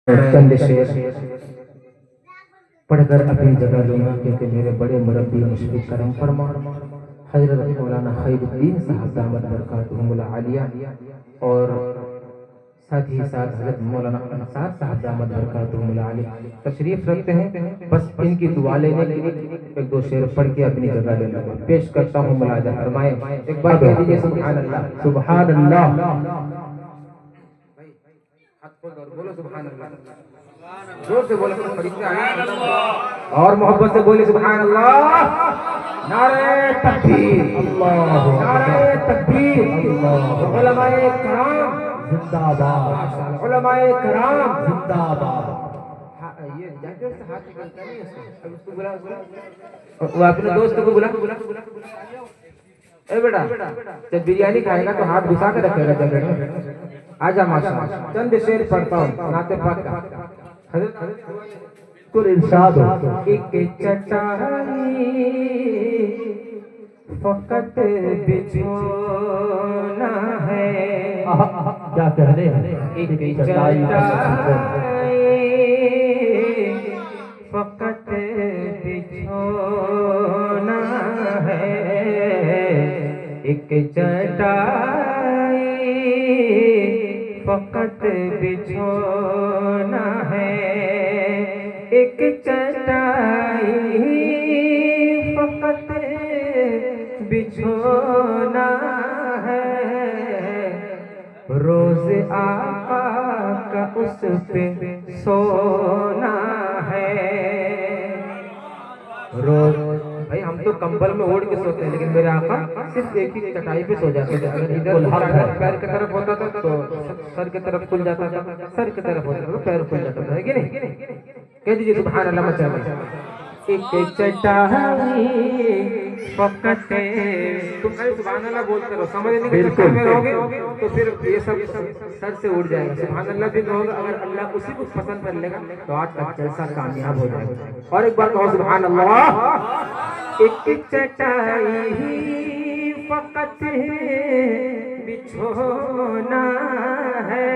चंद शेर पढ़कर अपनी जगह लूंगा क्योंकि मेरे बड़े मुरब्बी मुशफिक करम फरमा हजरत मौलाना खैरुद्दीन साहब दामद बरकातुहुमुल आलिया और साथ ही साथ हजरत मौलाना अंसार साहब दामद बरकातुहुमुल आलिया तशरीफ रखते हैं। बस इनकी दुआ लेने के लिए एक दो शेर पढ़ के अपनी जगह ले लूंगा। पेश करता हूँ, मुलाजा फरमाए। एक बार कह दीजिए सुभान अल्लाह, सुभान अल्लाह। बोलो सुभान अल्लाह, जोर से बोलो और मोहब्बत से बोले सुभान अल्लाह। नारे तकबीर, अल्लाह नारे तकबीर, अल्लाह। उलमाए कराम जिंदाबाद, उलमाए कराम जिंदाबाद। ये जाते से हाथ निकलता नहीं है, उसको बुला वो अपने दोस्त को बुला। ए बेटा, जब बिरयानी खाएगा तो हाथ घुसा के रखेगा जगह में। आजा माशाअल्लाह। चंद शेर पढ़ता हूँ नाते पाक का। कुल इरशाद हो। एक चटाई फकत बिछोना है। क्या कह रहे हैं? एक चटाई फकत बिछोना है। एक चटाई फकत बिछोना है। एक चटाई फकत बिछोना है। रोज आका का उस पे सोना है। रोज भाई हम तो कंबल में ओढ़ के सोते हैं, लेकिन मेरे आका सिर्फ एक ही चटाई पे सो जाते थे। अगर इधर पैर की तरफ होता था तो सर की तरफ खुल जाता था, सर की तरफ होता था तो पैर खुल जाता था, है कि नहीं? कह दीजिए सुभान अल्लाह मचा में। एक चटाई फकत, तुम खाली सुभान अल्लाह बोलते रहो, समझने के चक्कर में रहोगे तो फिर ये सब सर से उड़ जाएगा। सुभान अल्लाह भी कहोगे, अगर अल्लाह उसी को पसंद कर लेगा तो आज का जलसा कामयाब हो जाएगा। और एक बार कहो सुभान अल्लाह। एक चटाई फकत बिछोना है।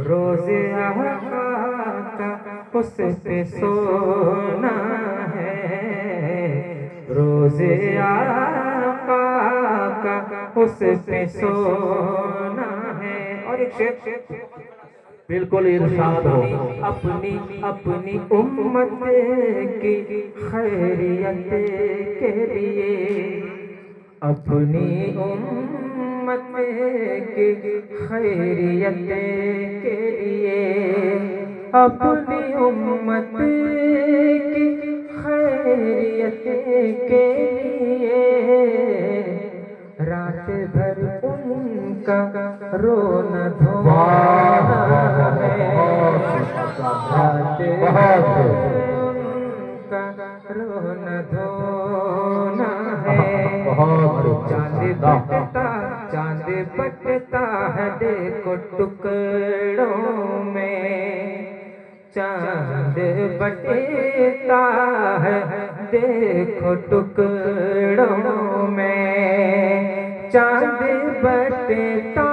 रोज आका उस पे सोना है। रोज आका का उस पे सोना है। और एक शेर बिल्कुल इरशाद हो। अपनी अपनी उम्मत की खैरियत के लिए, अपनी उम्मत की खैरियत के लिए, अपनी उम्मत की खैरियत के लिए रात भर उनका रोना धोना है। रात भर उनका रोना धोना है। चांद बटता है देखो टुकड़ों में। चांद बटता है देखो टुकड़ों में। चांद बटता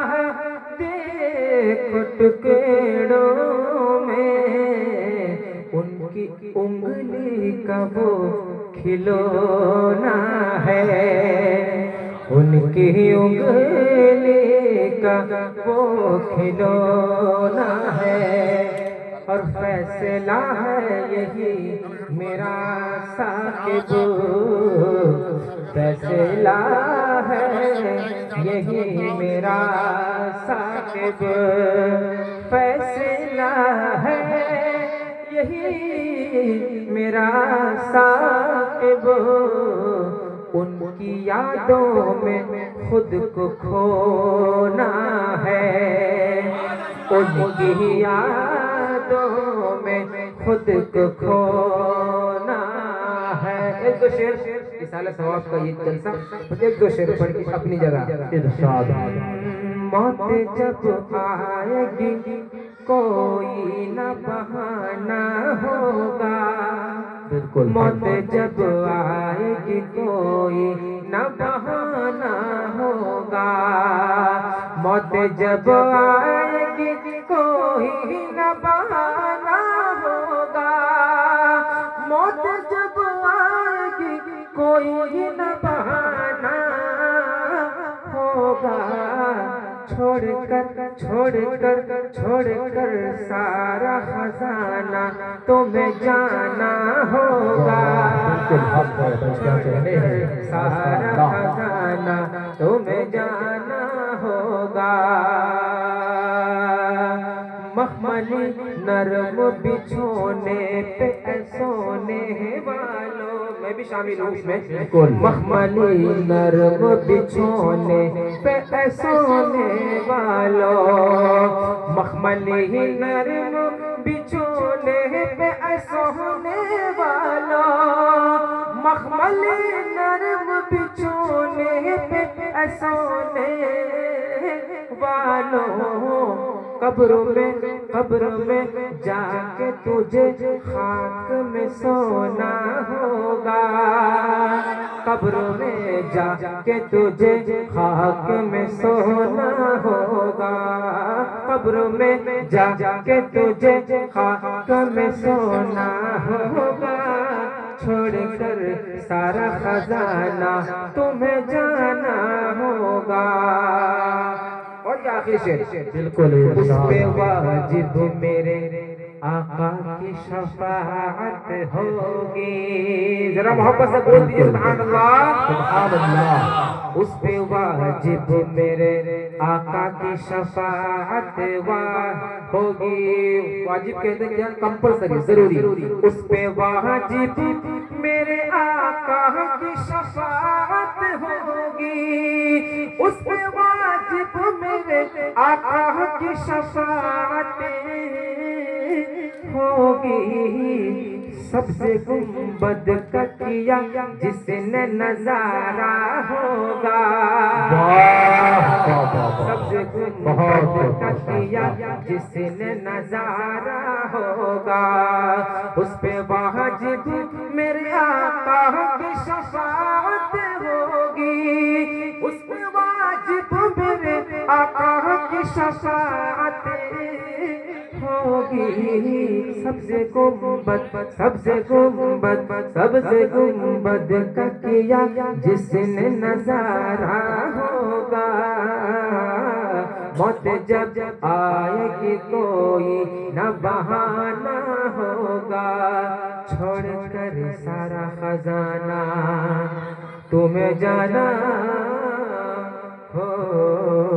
है देखो टुकड़ों में। उनकी उंगली का वो खिलौना है। उनकी उंगली का वो खिलौना है। और फैसला है यही मेरा साकिब, फैसला है यही मेरा साकिब, फैसला है यही मेरा साकिब। उनकी यादों में खुद को खोना है। उनकी यादों में खुद को खोना है। एक दो शेर इसाले सवाब का ये जलसा, एक दो शेर पढ़ के अपनी जगह इरशाद। मौत जब आएगी कोई न बहाना होगा। बिल्कुल मौत जब आएगी कोई न बहाना होगा। मौत जब आएगी कोई कोई न बहाना होगा, मौत जब आएगी कोई न बहाना होगा। छोड़कर सारा खजाना तुम्हें जाना होगा। सारा खजाना तुम्हें जाना होगा। मखमली नरम बिछोने पे सोने वालों, मैं भी शामिल हूँ इसमें। मखमली नरम बिछोने पे सोने वालों, मखमली नरम बिछोने पे सोने वालों, मखमली नरम बिछोने पे सोने वालों। कब्र में जाके तुझे खाक में सोना होगा। कब्र में जाके तुझे खाक में सोना होगा। कब्र में जाके तुझे खाक में सोना होगा। छोड़कर सारा खजाना तुम्हें जाना होगा। और ये आखिरी शेर, बिल्कुल उस पे वाजिब मेरे आका की शफाअत होगी। जरा मोहब्बत से बोल दीजिए सुभान अल्लाह, सुभान अल्लाह। उस पे वाजिब मेरे आका की शफाअत होगी। वाजिब कहते हैं क्या? कंपल्सरी, जरूरी। उस पे वाजिब मेरे आका की शफाअत होगी। उस पे वाजिब मेरे आका की शफाअत होगी। सबसे गुंबद का किया जिसने नजारा होगा। सबसे गुंबद का किया जिसने नजारा होगा। उस पे वाजिब मेरे आका की शफाअत होगी। उस पे वाजिब मेरे आका की शफाअत होगी। सबसे गुंबद का किया जिसने नजारा होगा। मौत जब आएगी कोई न बहाना होगा। छोड़कर सारा खजाना तुम्हें जाना होगा।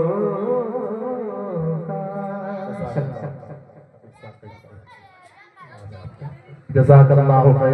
जज़ाकल्लाहु खैर।